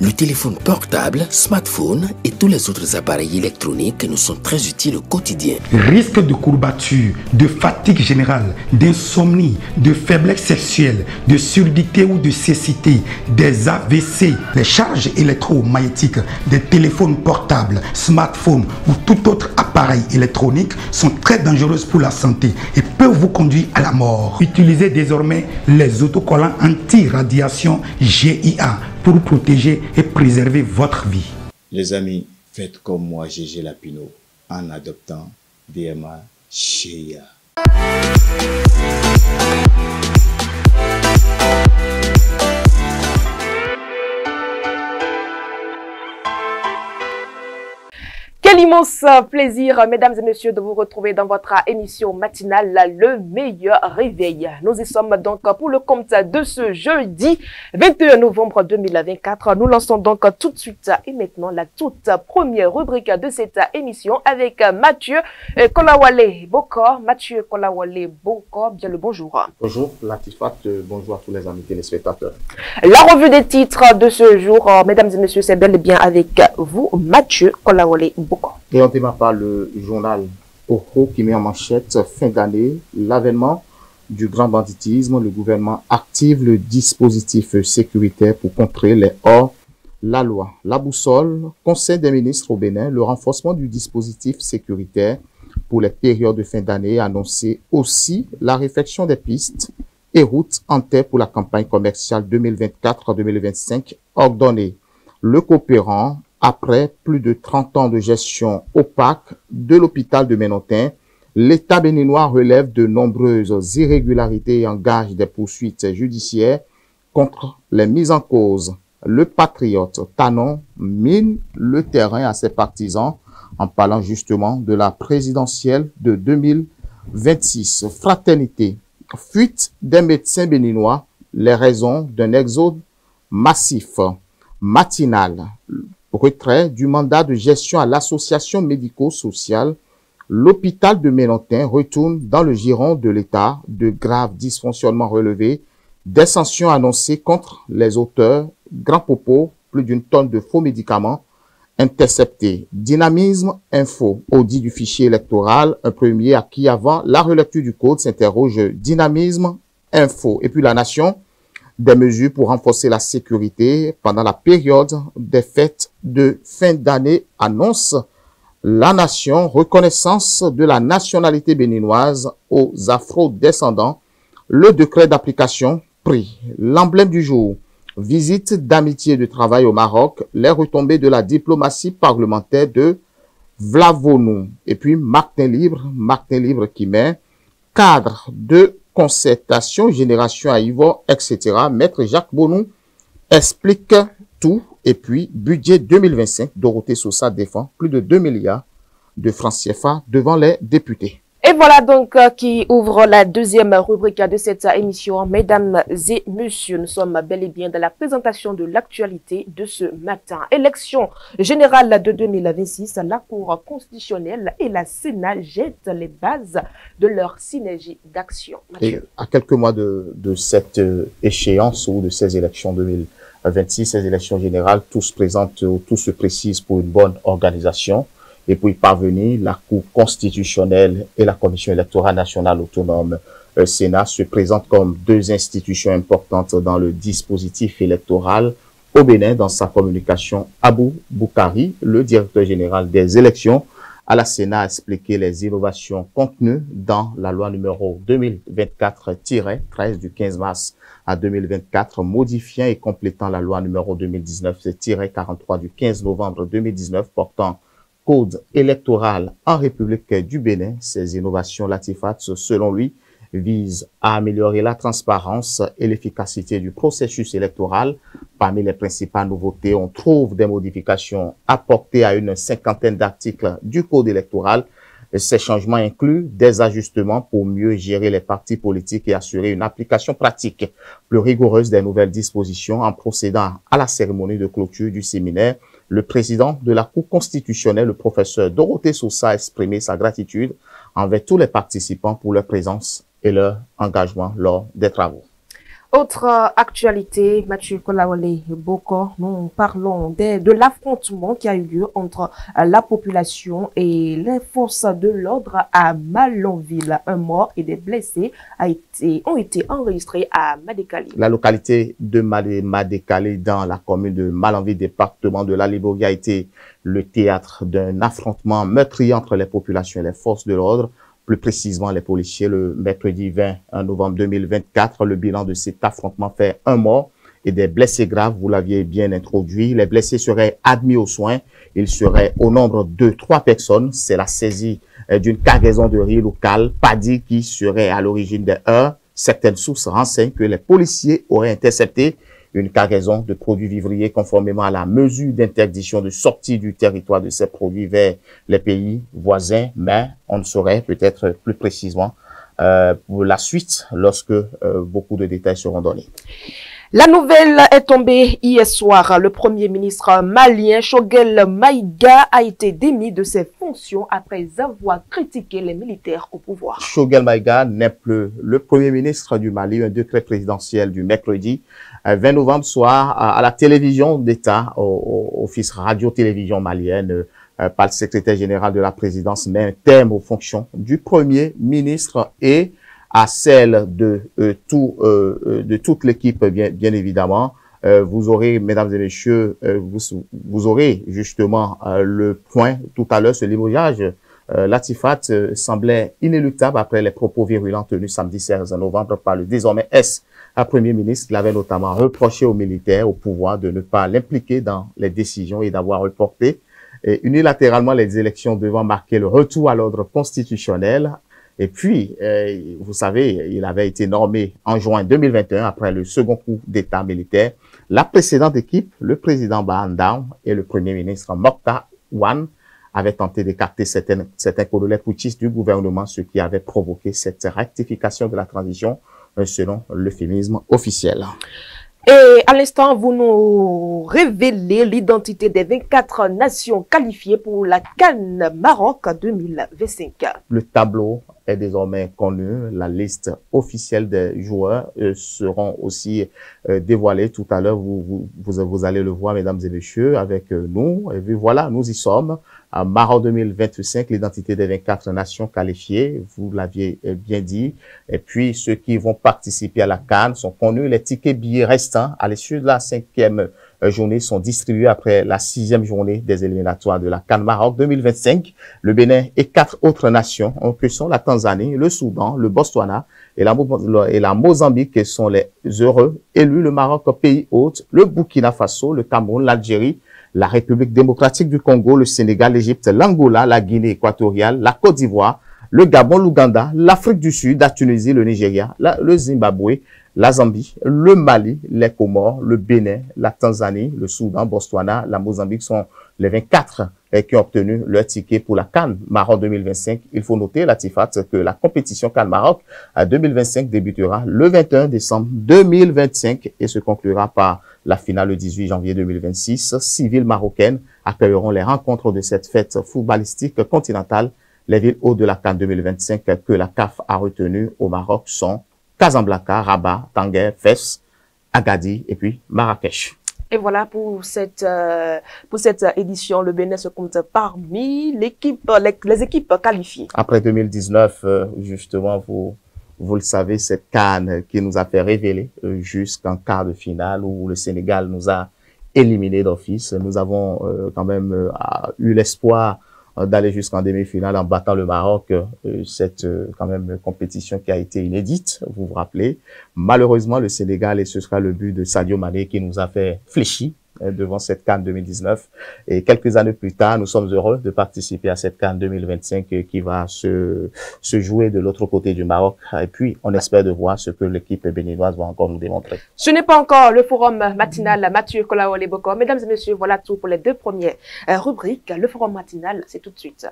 Le téléphone portable, smartphone et tous les autres appareils électroniques nous sont très utiles au quotidien. Risque de courbature, de fatigue générale, d'insomnie, de faiblesse sexuelle, de surdité ou de cécité, des AVC. Les charges électromagnétiques des téléphones portables, smartphones ou tout autre appareil électronique sont très dangereuses pour la santé et peuvent vous conduire à la mort. Utilisez désormais les autocollants anti-radiation GIA pour protéger et préserver votre vie. Les amis, faites comme moi, Gégé Lapino, en adoptant DMA GIA. Quel immense plaisir, mesdames et messieurs, de vous retrouver dans votre émission matinale, le meilleur réveil. Nous y sommes donc pour le compte de ce jeudi 21 novembre 2024. Nous lançons donc tout de suite et maintenant la toute première rubrique de cette émission avec Mathieu Kolawale Bokor. Mathieu Kolawale Bokor, bien le bonjour. Bonjour Latifat, bonjour à tous les amis téléspectateurs. La revue des titres de ce jour, mesdames et messieurs, c'est bel et bien avec vous, Mathieu Kolawale Bokor. Et on démarre par le journal Oko qui met en manchette fin d'année l'avènement du grand banditisme. Le gouvernement active le dispositif sécuritaire pour contrer les hors-la-loi. La boussole, Conseil des ministres au Bénin, le renforcement du dispositif sécuritaire pour les périodes de fin d'année, annoncé aussi la réflexion des pistes et routes en tête pour la campagne commerciale 2024-2025 ordonnée. Le coopérant, après plus de 30 ans de gestion opaque de l'hôpital de Ménotin, l'État béninois relève de nombreuses irrégularités et engage des poursuites judiciaires contre les mises en cause. Le patriote Tanon mine le terrain à ses partisans en parlant justement de la présidentielle de 2026. Fraternité, fuite des médecins béninois, les raisons d'un exode massif. Matinal, retrait du mandat de gestion à l'association médico-sociale, l'hôpital de Ménotin retourne dans le giron de l'État. De graves dysfonctionnements relevés, des sanctions annoncées contre les auteurs, Grand Popo, plus d'une tonne de faux médicaments interceptés. Dynamisme Info, audit du fichier électoral, un premier acquis avant la relecture du code, s'interroge Dynamisme Info. Et puis La Nation, des mesures pour renforcer la sécurité pendant la période des fêtes de fin d'année, annonce La Nation, reconnaissance de la nationalité béninoise aux afro-descendants, le décret d'application pris. L'emblème du jour, visite d'amitié et de travail au Maroc, les retombées de la diplomatie parlementaire de Vlavonou. Et puis Martin Libre qui met cadre de concertation, génération à Ivor, etc. Maître Jacques Bonou explique tout. Et puis, budget 2025, Dorothée Sosa défend plus de 2 milliards de francs CFA devant les députés. Et voilà donc qui ouvre la deuxième rubrique de cette émission. Mesdames et messieurs, nous sommes bel et bien dans la présentation de l'actualité de ce matin. Élection générale de 2026, la Cour constitutionnelle et la Sénat jettent les bases de leur synergie d'action. Et à quelques mois de cette échéance ou de ces élections 2026, ces élections générales, tout se précise pour une bonne organisation. Et pour y parvenir, la Cour constitutionnelle et la Commission électorale nationale autonome Sénat se présentent comme deux institutions importantes dans le dispositif électoral. Au Bénin, dans sa communication, Abou Boukari, le directeur général des élections à la Sénat, a expliqué les innovations contenues dans la loi numéro 2024-13 du 15 mars à 2024, modifiant et complétant la loi numéro 2019-43 du 15 novembre 2019 portant code électoral en République du Bénin. Ces innovations Latifat, selon lui, visent à améliorer la transparence et l'efficacité du processus électoral. Parmi les principales nouveautés, on trouve des modifications apportées à une cinquantaine d'articles du code électoral. Ces changements incluent des ajustements pour mieux gérer les partis politiques et assurer une application pratique plus rigoureuse des nouvelles dispositions. En procédant à la cérémonie de clôture du séminaire, le président de la Cour constitutionnelle, le professeur Dorothée Sosa, a exprimé sa gratitude envers tous les participants pour leur présence et leur engagement lors des travaux. Autre actualité, Mathieu Kolawole Boko, nous parlons de l'affrontement qui a eu lieu entre la population et les forces de l'ordre à Malanville. Un mort et des blessés ont été enregistrés à Madékali. La localité de Madékali, dans la commune de Malanville, département de la Liboria, a été le théâtre d'un affrontement meurtrier entre les populations et les forces de l'ordre. Plus précisément, les policiers, le mercredi 20 novembre 2024, le bilan de cet affrontement fait un mort et des blessés graves. Vous l'aviez bien introduit. Les blessés seraient admis aux soins. Ils seraient au nombre de 3 personnes. C'est la saisie d'une cargaison de riz local, Paddy, qui serait à l'origine des heurts. Certaines sources renseignent que les policiers auraient intercepté une cargaison de produits vivriers conformément à la mesure d'interdiction de sortie du territoire de ces produits vers les pays voisins, mais on ne saurait peut-être plus précisément pour la suite lorsque beaucoup de détails seront donnés. La nouvelle est tombée hier soir. Le Premier ministre malien Choguel Maïga a été démis de ses fonctions après avoir critiqué les militaires au pouvoir. Choguel Maïga n'est plus le Premier ministre du Mali. Un décret présidentiel du mercredi 20 novembre soir à la télévision d'État, au office radio-télévision malienne, par le secrétaire général de la présidence, met un terme aux fonctions du Premier ministre et à celle de toute l'équipe, bien évidemment. Vous aurez, mesdames et messieurs, vous aurez justement le point tout à l'heure, ce limogeage. Latifat semblait inéluctable après les propos virulents tenus samedi 16 novembre par le désormais Premier ministre. Il avait notamment reproché aux militaires au pouvoir de ne pas l'impliquer dans les décisions et d'avoir reporté unilatéralement les élections devant marquer le retour à l'ordre constitutionnel. Et puis, vous savez, il avait été nommé en juin 2021 après le second coup d'État militaire. La précédente équipe, le président Bahandao et le premier ministre Mokta Wan avaient tenté d'écarter certains colonels putschistes du gouvernement, ce qui avait provoqué cette rectification de la transition selon l'euphémisme officiel. Et à l'instant, vous nous révélez l'identité des 24 nations qualifiées pour la CAN Maroc 2025. Le tableau est désormais connu. La liste officielle des joueurs seront aussi dévoilées tout à l'heure. Vous allez le voir, mesdames et messieurs, avec nous. Et puis voilà, nous y sommes. À Maroc 2025, l'identité des 24 nations qualifiées, vous l'aviez bien dit. Et puis, ceux qui vont participer à la CAN sont connus. Les tickets billets restants à l'issue de la 5e journée sont distribués après la 6e journée des éliminatoires de la CAN Maroc 2025. Le Bénin et 4 autres nations que sont la Tanzanie, le Soudan, le Botswana et la Mozambique qui sont les heureux élus. Le Maroc, pays hôte, le Burkina Faso, le Cameroun, l'Algérie, la République démocratique du Congo, le Sénégal, l'Égypte, l'Angola, la Guinée équatoriale, la Côte d'Ivoire, le Gabon, l'Ouganda, l'Afrique du Sud, la Tunisie, le Nigeria, le Zimbabwe, la Zambie, le Mali, les Comores, le Bénin, la Tanzanie, le Soudan, Botswana, la Mozambique sont les 24 qui ont obtenu leur ticket pour la CAN Maroc 2025. Il faut noter, Latifat, que la compétition CAN Maroc 2025 débutera le 21 décembre 2025 et se conclura par la finale le 18 janvier 2026. 6 villes marocaines accueilleront les rencontres de cette fête footballistique continentale. Les villes hôtes de la CAN 2025 que la CAF a retenues au Maroc sont Casablanca, Rabat, Tanger, Fès, Agadir et puis Marrakech. Et voilà pour cette édition, le Bénin se compte parmi les équipes qualifiées. Après 2019, justement, vous le savez, cette CAN qui nous a fait révéler jusqu'en quart de finale où le Sénégal nous a éliminés d'office. Nous avons quand même eu l'espoir d'aller jusqu'en demi-finale en battant le Maroc, cette quand même compétition qui a été inédite, vous vous rappelez. Malheureusement, le Sénégal, et ce sera le but de Sadio Mané qui nous a fait fléchir devant cette CAN 2019. Et quelques années plus tard, nous sommes heureux de participer à cette CAN 2025 qui va se jouer de l'autre côté du Maroc. Et puis, on espère de voir ce que l'équipe béninoise va encore nous démontrer. Ce n'est pas encore le forum matinal Mathieu Kolawole Boko. Mesdames et messieurs, voilà tout pour les 2 premières rubriques. Le forum matinal, c'est tout de suite.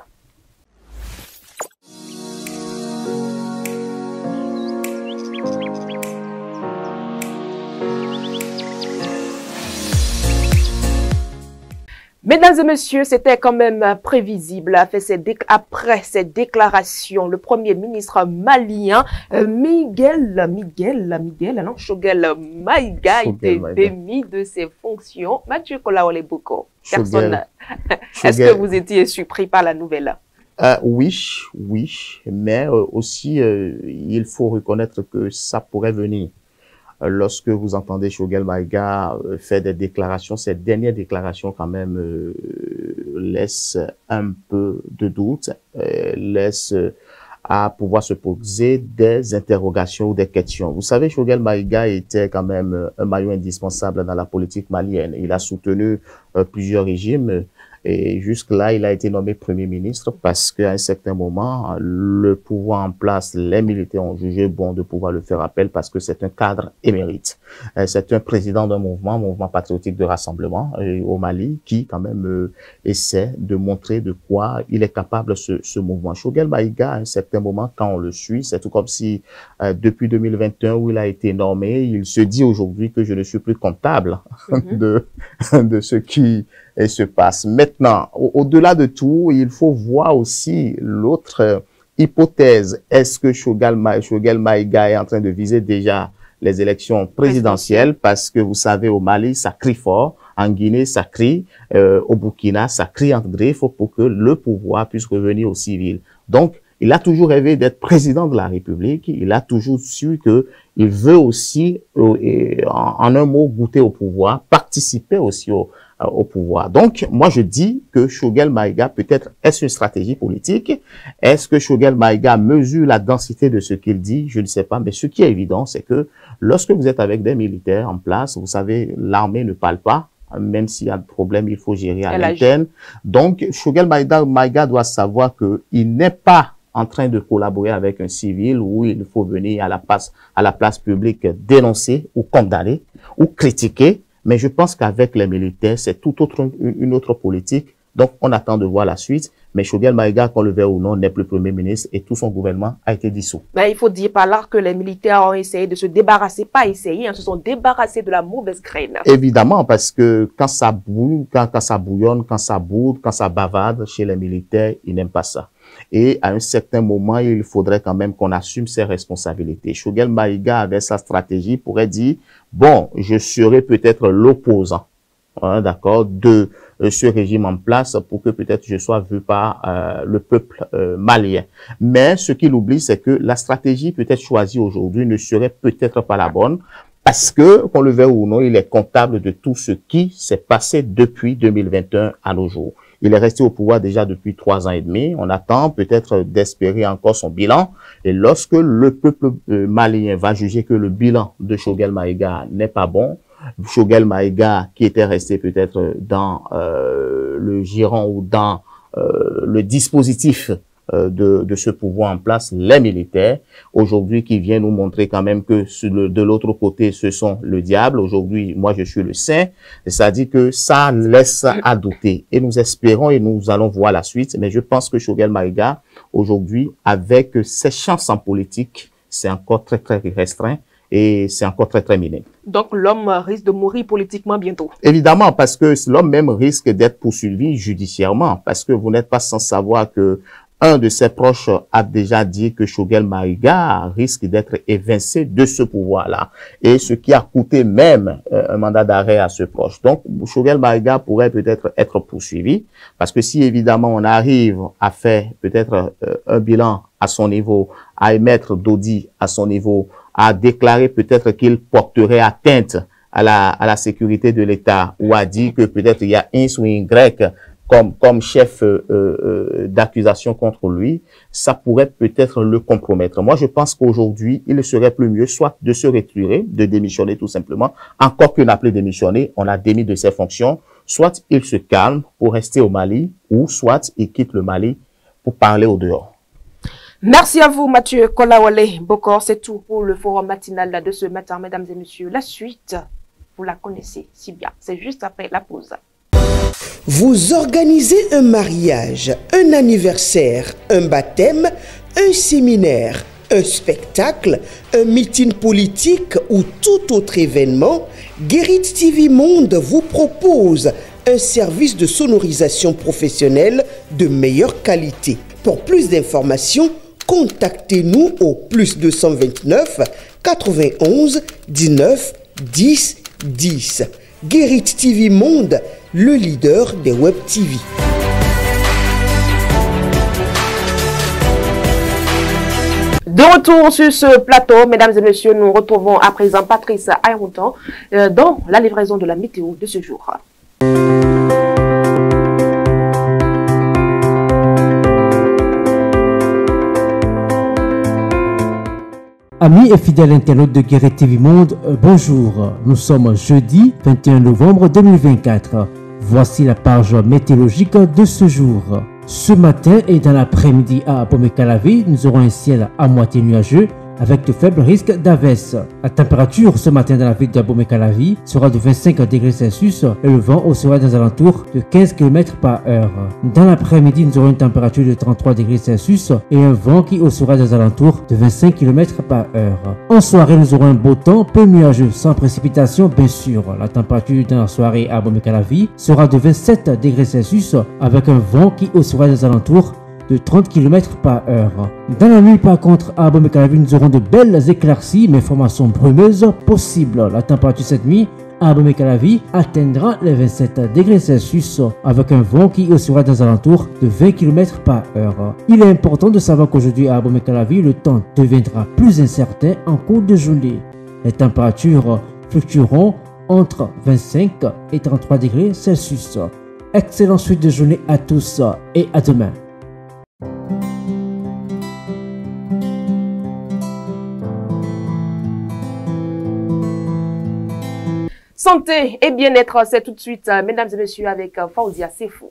Mesdames et messieurs, c'était quand même prévisible. Après ces déclarations, le Premier ministre malien, Choguel Maïga, était démis de ses fonctions. Mathieu Kolaole Boko, personne. Est-ce que vous étiez surpris par la nouvelle? Oui, mais aussi, il faut reconnaître que ça pourrait venir. Lorsque vous entendez Choguel Maïga faire des déclarations, ces dernières déclarations quand même laissent un peu de doute, laissent à pouvoir se poser des interrogations ou des questions. Vous savez, Choguel Maïga était quand même un maillon indispensable dans la politique malienne. Il a soutenu plusieurs régimes. Et jusque-là, il a été nommé Premier ministre parce qu'à un certain moment, le pouvoir en place, les militaires ont jugé bon de pouvoir le faire appel parce que c'est un cadre émérite. C'est un président d'un mouvement patriotique de rassemblement au Mali qui quand même essaie de montrer de quoi il est capable ce mouvement. Choguel Maïga, à un certain moment, quand on le suit, c'est tout comme si depuis 2021 où il a été nommé, il se dit aujourd'hui que je ne suis plus comptable de ce qui se passe. Maintenant, au-delà de tout, il faut voir aussi l'autre hypothèse. Est-ce que Choguel Maïga est en train de viser déjà les élections présidentielles? Parce que vous savez, au Mali, ça crie fort. En Guinée, ça crie. Au Burkina, ça crie en griffe pour que le pouvoir puisse revenir aux civils. Donc, il a toujours rêvé d'être président de la République. Il a toujours su que il veut aussi, en un mot, goûter au pouvoir, participer aussi au pouvoir. Donc, moi, je dis que Choguel Maïga, peut-être, est-ce une stratégie politique? Est-ce que Choguel Maïga mesure la densité de ce qu'il dit? Je ne sais pas. Mais ce qui est évident, c'est que lorsque vous êtes avec des militaires en place, vous savez, l'armée ne parle pas. Même s'il y a un problème, il faut gérer à l'interne. Donc, Choguel Maïga doit savoir qu'il n'est pas en train de collaborer avec un civil où il faut venir à la place publique dénoncer ou condamner ou critiquer. Mais je pense qu'avec les militaires, c'est une autre politique. Donc, on attend de voir la suite. Mais Choguel Maïga, qu'on le veuille ou non, n'est plus Premier ministre et tout son gouvernement a été dissous. Ben, il faut dire par là que les militaires ont essayé de se débarrasser, se sont débarrassés de la mauvaise graine. Évidemment, parce que quand ça bouille, quand ça bouillonne, quand ça boude, quand ça bavarde chez les militaires, ils n'aiment pas ça. Et à un certain moment, il faudrait quand même qu'on assume ses responsabilités. Choguel Maïga, avec sa stratégie, pourrait dire, bon, je serai peut-être l'opposant, hein, d'accord, de ce régime en place pour que peut-être je sois vu par le peuple malien. Mais ce qu'il oublie, c'est que la stratégie peut-être choisie aujourd'hui ne serait peut-être pas la bonne parce que, qu'on le veuille ou non, il est comptable de tout ce qui s'est passé depuis 2021 à nos jours. Il est resté au pouvoir déjà depuis 3 ans et demi. On attend peut-être d'espérer encore son bilan. Et lorsque le peuple malien va juger que le bilan de Choguel Maïga n'est pas bon, Choguel Maïga, qui était resté peut-être dans le giron ou dans le dispositif de ce pouvoir en place, les militaires, aujourd'hui qui vient nous montrer quand même que de l'autre côté, ce sont le diable. Aujourd'hui, moi, je suis le saint. C'est-à-dire que ça laisse à douter. Et nous espérons et nous allons voir la suite. Mais je pense que Choguel Maïga, aujourd'hui, avec ses chances en politique, c'est encore très, très restreint. Et c'est encore très, très minime. Donc, l'homme risque de mourir politiquement bientôt. Évidemment, parce que l'homme même risque d'être poursuivi judiciairement. Parce que vous n'êtes pas sans savoir que un de ses proches a déjà dit que Choguel Maïga risque d'être évincé de ce pouvoir-là. Et ce qui a coûté même un mandat d'arrêt à ce proche. Donc, Choguel Maïga pourrait peut-être être poursuivi. Parce que si évidemment on arrive à faire peut-être un bilan à son niveau, à émettre d'audit à son niveau, à déclarer peut-être qu'il porterait atteinte à la sécurité de l'État ou a dit que peut-être il y a X ou Y comme chef d'accusation contre lui, ça pourrait peut-être le compromettre. Moi, je pense qu'aujourd'hui, il serait plus mieux soit de se retirer, de démissionner tout simplement, encore que n'appeler démissionner, on l'a démis de ses fonctions, soit il se calme pour rester au Mali, ou soit il quitte le Mali pour parler au dehors. Merci à vous, Mathieu Kolaole Bokor. C'est tout pour le forum matinal de ce matin, mesdames et messieurs. La suite, vous la connaissez si bien. C'est juste après la pause. Vous organisez un mariage, un anniversaire, un baptême, un séminaire, un spectacle, un meeting politique ou tout autre événement, Guérit TV Monde vous propose un service de sonorisation professionnelle de meilleure qualité. Pour plus d'informations, contactez-nous au plus 229 91 19 10 10. Guérit TV Monde, le leader des Web TV. De retour sur ce plateau, mesdames et messieurs, nous retrouvons à présent Patrice Ayroutan dans la livraison de la météo de ce jour. Amis et fidèles internautes de Guéret TV Monde, bonjour. Nous sommes jeudi 21 novembre 2024. Voici la page météorologique de ce jour. Ce matin et dans l'après-midi à Abomey-Calavi, nous aurons un ciel à moitié nuageux avec de faibles risques d'averses. La température ce matin dans la ville d'Abomey-Calavi sera de 25 degrés Celsius et le vent sera dans les alentours de 15 km par heure. Dans l'après-midi, nous aurons une température de 33 degrés Celsius et un vent qui sera dans les alentours de 25 km par heure. En soirée, nous aurons un beau temps, peu nuageux, sans précipitation bien sûr. La température dans la soirée à Abomey-Calavi sera de 27 degrés Celsius avec un vent qui sera dans les alentours de 30 km par heure. Dans la nuit, par contre, à Abomey-Calavi, nous aurons de belles éclaircies, mais formations brumeuses possibles. La température cette nuit à Abomey-Calavi atteindra les 27 degrés Celsius avec un vent qui sera dans les alentours de 20 km par heure. Il est important de savoir qu'aujourd'hui à Abomey-Calavi, le temps deviendra plus incertain en cours de journée. Les températures fluctueront entre 25 et 33 degrés Celsius. Excellente suite de journée à tous et à demain. Santé et bien-être, c'est tout de suite, mesdames et messieurs, avec Fauzia Sefo.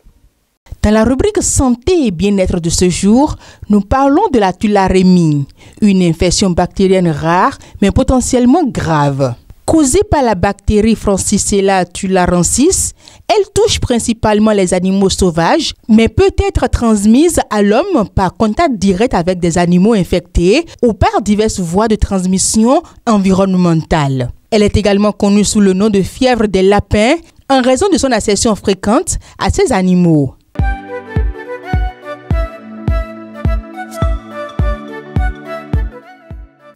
Dans la rubrique santé et bien-être de ce jour, nous parlons de la tularemie, une infection bactérienne rare mais potentiellement grave. Causée par la bactérie Francisella tularensis, elle touche principalement les animaux sauvages, mais peut être transmise à l'homme par contact direct avec des animaux infectés ou par diverses voies de transmission environnementale. Elle est également connue sous le nom de fièvre des lapins en raison de son accession fréquente à ces animaux.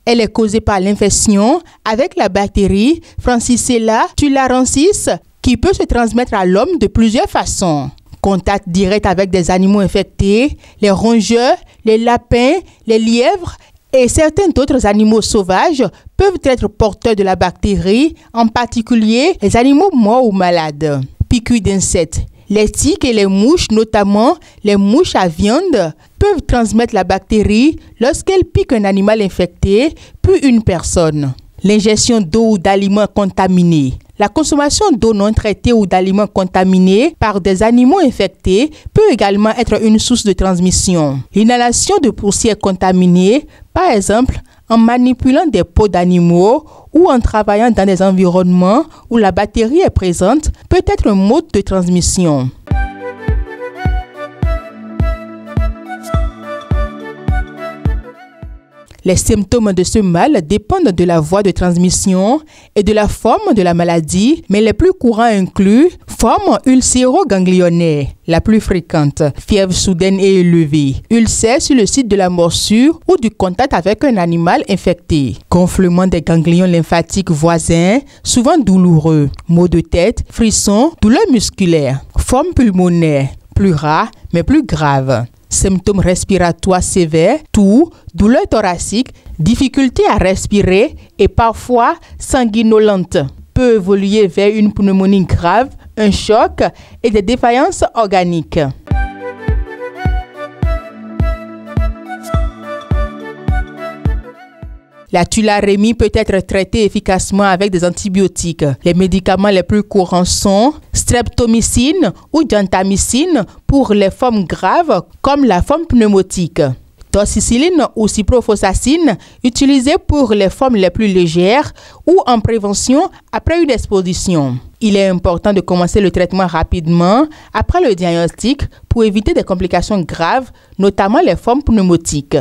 Elle est causée par l'infection avec la bactérie Francisella tularensis qui peut se transmettre à l'homme de plusieurs façons. Contact direct avec des animaux infectés, les rongeurs, les lapins, les lièvres et certains autres animaux sauvages peuvent être porteurs de la bactérie, en particulier les animaux morts ou malades. Piqûres d'insectes. Les tiques et les mouches, notamment les mouches à viande, peuvent transmettre la bactérie lorsqu'elles piquent un animal infecté, puis une personne. L'ingestion d'eau ou d'aliments contaminés. La consommation d'eau non traitée ou d'aliments contaminés par des animaux infectés peut également être une source de transmission. L'inhalation de poussière contaminée, par exemple en manipulant des peaux d'animaux ou en travaillant dans des environnements où la bactérie est présente, peut être un mode de transmission. Les symptômes de ce mal dépendent de la voie de transmission et de la forme de la maladie, mais les plus courants incluent forme ulcéro-ganglionnaire, la plus fréquente, fièvre soudaine et élevée, ulcère sur le site de la morsure ou du contact avec un animal infecté, gonflement des ganglions lymphatiques voisins, souvent douloureux, maux de tête, frissons, douleurs musculaires, forme pulmonaire, plus rare mais plus grave. Symptômes respiratoires sévères, toux, douleurs thoraciques, difficultés à respirer et parfois sanguinolentes. Peut évoluer vers une pneumonie grave, un choc et des défaillances organiques. La tularemie peut être traitée efficacement avec des antibiotiques. Les médicaments les plus courants sont streptomycine ou gentamicine pour les formes graves comme la forme pneumotique. Doxycycline ou ciprofloxacine utilisée pour les formes les plus légères ou en prévention après une exposition. Il est important de commencer le traitement rapidement après le diagnostic pour éviter des complications graves, notamment les formes pneumotiques.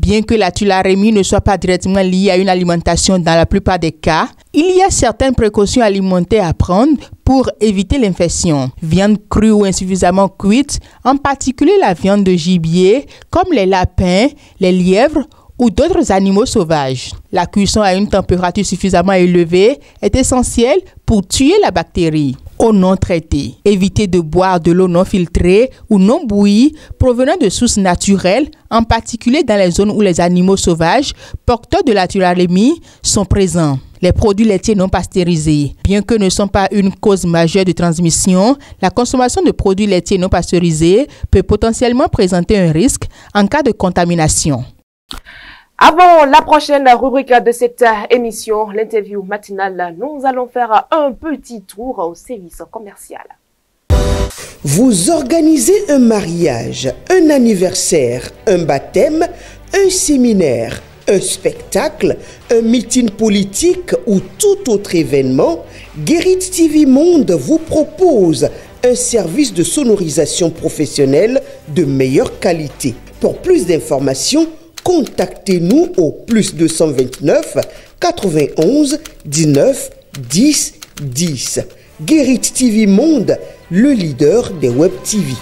Bien que la tularemie ne soit pas directement liée à une alimentation dans la plupart des cas, il y a certaines précautions alimentaires à prendre pour éviter l'infection. Viande crue ou insuffisamment cuite, en particulier la viande de gibier, comme les lapins, les lièvres ou d'autres animaux sauvages. La cuisson à une température suffisamment élevée est essentielle pour tuer la bactérie. Eau non traitée. Évitez de boire de l'eau non filtrée ou non bouillie provenant de sources naturelles, en particulier dans les zones où les animaux sauvages porteurs de la tularemie sont présents. Les produits laitiers non pasteurisés. Bien que ne sont pas une cause majeure de transmission, la consommation de produits laitiers non pasteurisés peut potentiellement présenter un risque en cas de contamination. Avant la prochaine rubrique de cette émission, l'interview matinale, nous allons faire un petit tour au service commercial. Vous organisez un mariage, un anniversaire, un baptême, un séminaire, un spectacle, un meeting politique ou tout autre événement, Guérit TV Monde vous propose un service de sonorisation professionnelle de meilleure qualité. Pour plus d'informations, contactez-nous au +229 91 19 10 10. Guérit TV Monde, le leader des web TV.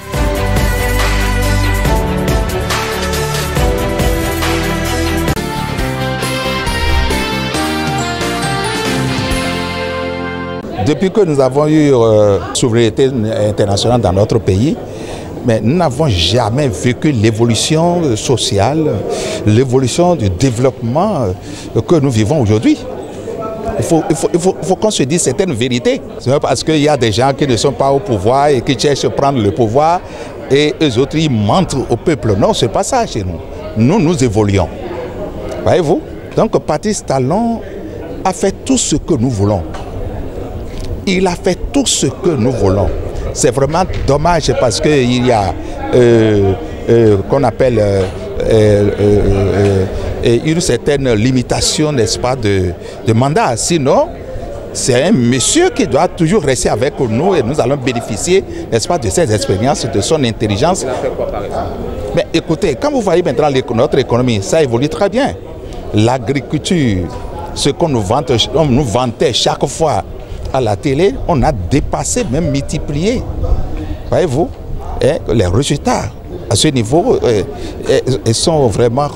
Depuis que nous avons eu souveraineté internationale dans notre pays, mais nous n'avons jamais vécu l'évolution sociale, l'évolution du développement que nous vivons aujourd'hui. Il faut qu'on se dise certaines vérités. C'est parce qu'il y a des gens qui ne sont pas au pouvoir et qui cherchent à prendre le pouvoir et eux autres, ils mentent au peuple. Non, ce n'est pas ça chez nous. Nous évoluons. Voyez-vous? Donc Patrice Talon a fait tout ce que nous voulons. Il a fait tout ce que nous voulons. C'est vraiment dommage parce qu'il y a qu'on appelle une certaine limitation, n'est-ce pas, de mandat. Sinon, c'est un monsieur qui doit toujours rester avec nous et nous allons bénéficier, n'est-ce pas, de ses expériences, de son intelligence. Il a fait quoi, par exemple? Mais écoutez, quand vous voyez maintenant notre économie, ça évolue très bien. L'agriculture, ce qu'on nous vante, on nous vantait chaque fois à la télé, on a dépassé, même multiplié. Voyez-vous, les résultats à ce niveau sont vraiment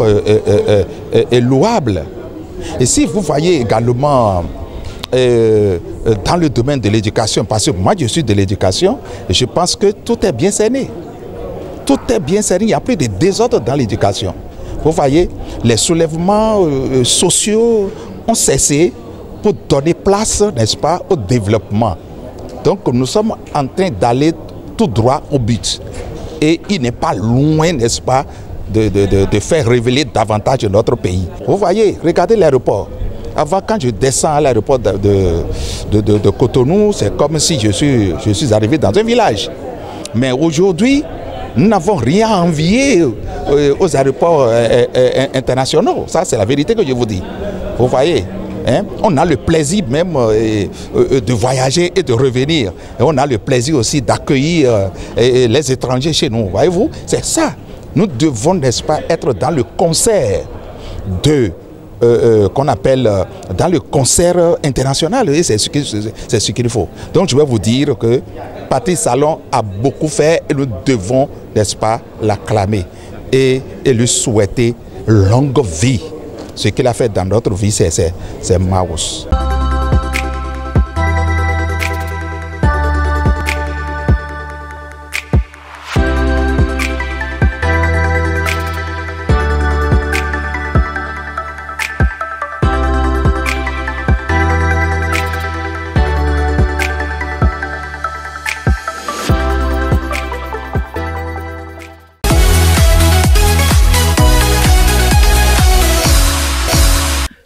louables. Et si vous voyez également dans le domaine de l'éducation, parce que moi je suis de l'éducation, je pense que tout est bien cerné. Tout est bien cerné, il n'y a plus de désordre dans l'éducation. Vous voyez, les soulèvements sociaux ont cessé pour donner place, n'est-ce pas, au développement. Donc nous sommes en train d'aller tout droit au but. Et il n'est pas loin, n'est-ce pas, de faire révéler davantage notre pays. Vous voyez, regardez l'aéroport. Avant, quand je descends à l'aéroport de Cotonou, c'est comme si je suis arrivé dans un village. Mais aujourd'hui, nous n'avons rien à envier aux aéroports internationaux. Ça, c'est la vérité que je vous dis. Vous voyez, hein? On a le plaisir même de voyager et de revenir. Et on a le plaisir aussi d'accueillir les étrangers chez nous. Voyez-vous, c'est ça. Nous devons, n'est-ce pas, être dans le concert qu'on appelle dans le concert international. Et c'est ce qu'il faut. Donc je vais vous dire que Patrice Talon a beaucoup fait et nous devons, n'est-ce pas, l'acclamer et lui souhaiter longue vie. Ce qu'il a fait dans notre vie, c'est Maus.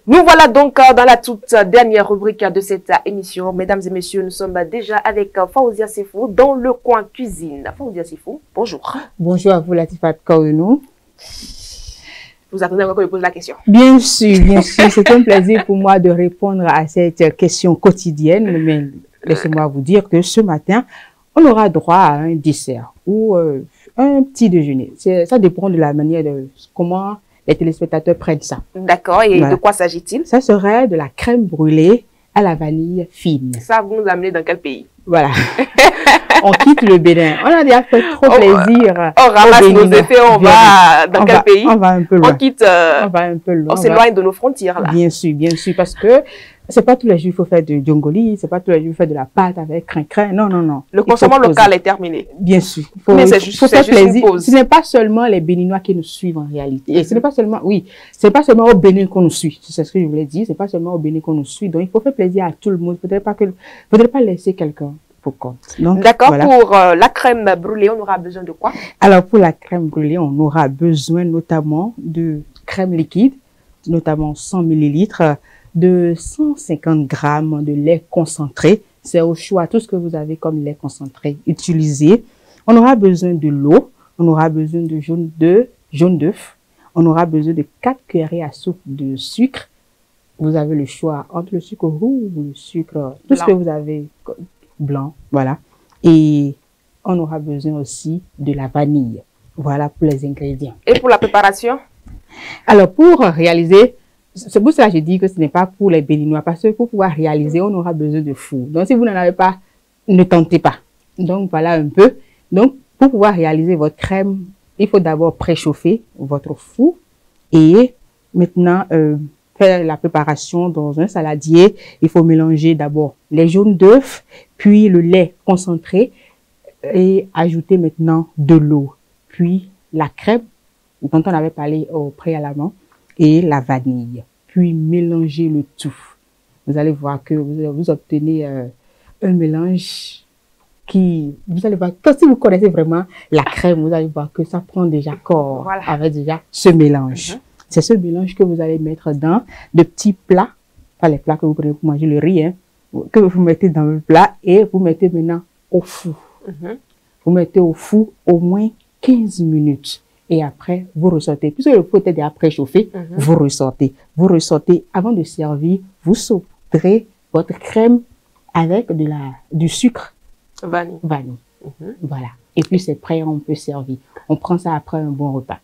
Nous voilà donc dans la toute dernière rubrique de cette émission. Mesdames et messieurs, nous sommes déjà avec Faouzia Sefou dans le coin cuisine. Faouzia Sefou, bonjour. Bonjour à vous, Latifat Kaounou. Vous attendez encore que je pose la question? Bien sûr, bien sûr. C'est un plaisir pour moi de répondre à cette question quotidienne. Mais laissez-moi vous dire que ce matin, on aura droit à un dessert ou un petit déjeuner. Ça dépend de la manière de comment les téléspectateurs prennent ça. D'accord. Et Voilà. de quoi s'agit-il? Ça serait de la crème brûlée à la vanille fine. Ça, vous nous amenez dans quel pays? Voilà. On quitte le Bénin. On a déjà fait trop plaisir. On ramasse aux nos Béninois. effets, on va dans quel pays? On va un peu loin. On quitte, on va un peu loin. on s'éloigne de nos frontières, là. Bien sûr, parce que c'est pas tous les jours qu'il faut faire de djongoli, c'est pas tous les jours qu'il faut faire de la pâte avec crin-crin. Non, non, non. Le consommation local est terminé. Bien sûr. Mais c'est juste, faut faire juste une plaisir. pause. Ce n'est pas seulement les Béninois qui nous suivent en réalité. Et ce n'est pas seulement, c'est pas seulement au Bénin qu'on nous suit. C'est ce que je voulais dire. C'est pas seulement au Bénin qu'on nous suit. Donc, il faut faire plaisir à tout le monde. Faudrait pas laisser quelqu'un pour compte. D'accord. Voilà. Pour la crème brûlée, on aura besoin de quoi? Alors, pour la crème brûlée, on aura besoin notamment de crème liquide, notamment 100 millilitres, de 150 grammes de lait concentré. C'est au choix, tout ce que vous avez comme lait concentré, utilisez. On aura besoin de l'eau, on aura besoin de jaune d'œuf, on aura besoin de 4 cuillerées à soupe de sucre. Vous avez le choix entre le sucre roux ou le sucre, tout ce que vous avez blanc, voilà. Et on aura besoin aussi de la vanille. Voilà pour les ingrédients. Et pour la préparation? Alors, pour réaliser, c'est pour ça que je dis que ce n'est pas pour les Béninois, parce que pour pouvoir réaliser, on aura besoin de four. Donc, si vous n'en avez pas, ne tentez pas. Donc, voilà un peu. Donc, pour pouvoir réaliser votre crème, il faut d'abord préchauffer votre four et maintenant faire la préparation dans un saladier. Il faut mélanger d'abord les jaunes d'œufs, puis le lait concentré et ajouter maintenant de l'eau, puis la crème dont on avait parlé au préalablement et la vanille, puis mélanger le tout. Vous allez voir que vous obtenez un mélange qui, vous allez voir, que si vous connaissez vraiment la crème, vous allez voir que ça prend déjà corps avec déjà ce mélange. C'est ce mélange que vous allez mettre dans de petits plats, pas les plats que vous prenez pour manger le riz, que vous mettez dans le plat et vous mettez maintenant au four. Vous mettez au four au moins 15 minutes. Et après, vous ressortez. Puisque le four était déjà préchauffé, vous ressortez. Vous ressortez. Avant de servir, vous sauterez votre crème avec du sucre. Vanille. Voilà. Et puis, c'est prêt, on peut servir. On prend ça après un bon repas.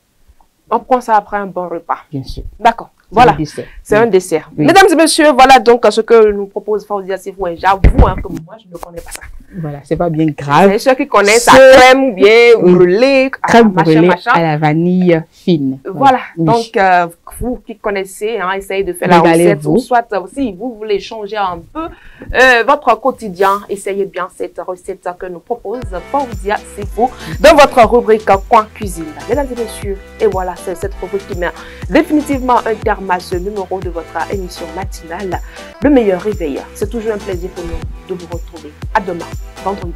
On prend ça après un bon repas. Bien sûr. D'accord. Voilà. C'est un dessert. Oui. Mesdames et messieurs, voilà donc ce que nous propose Fauzia Sefou. J'avoue que moi, je ne connais pas ça. Voilà, c'est pas bien grave. C'est ceux qui connaissent la crème ou bien brûlée, crème brûlée à la vanille fine. Voilà. Donc, vous qui connaissez, essayez de faire la recette. Ou soit, si vous voulez changer un peu votre quotidien, essayez bien cette recette que nous propose Fauzia Sefou dans votre rubrique Coin Cuisine. Mesdames et messieurs, et voilà, c'est cette rubrique qui met définitivement un terme à ce numéro de votre émission matinale, Le Meilleur Réveil. C'est toujours un plaisir pour nous de vous retrouver. À demain, vendredi.